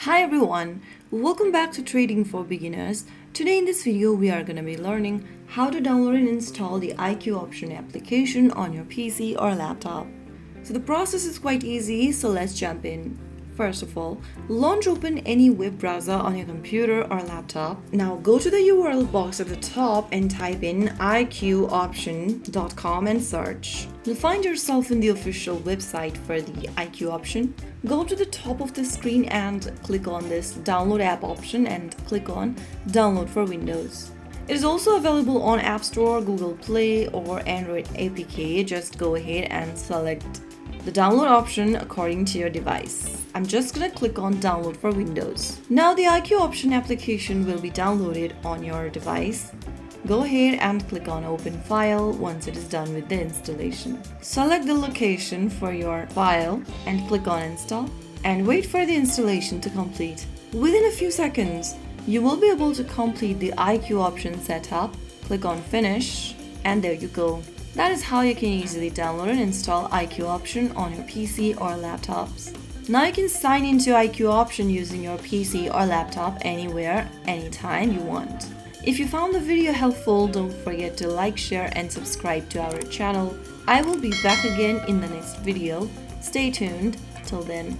Hi everyone, welcome back to Trading for Beginners. Today in this video we are going to be learning how to download and install the IQ Option application on your PC or laptop. So the process is quite easy, so let's jump in. First of all, launch open any web browser on your computer or laptop. Now go to the URL box at the top and type in iqoption.com and search. You'll find yourself in the official website for the IQ Option. Go to the top of the screen and click on this download app option and click on download for Windows. It is also available on App Store, Google Play or Android APK. Just go ahead and select the download option according to your device. I'm just gonna click on download for Windows. Now the IQ Option application will be downloaded on your device. Go ahead and click on open file once it is done with the installation. Select the location for your file and click on install and wait for the installation to complete. Within a few seconds, you will be able to complete the IQ Option setup. Click on finish and there you go. That is how you can easily download and install IQ Option on your PC or laptops. Now you can sign into IQ Option using your PC or laptop anywhere, anytime you want. If you found the video helpful, don't forget to like, share and subscribe to our channel. I will be back again in the next video. Stay tuned. Till then.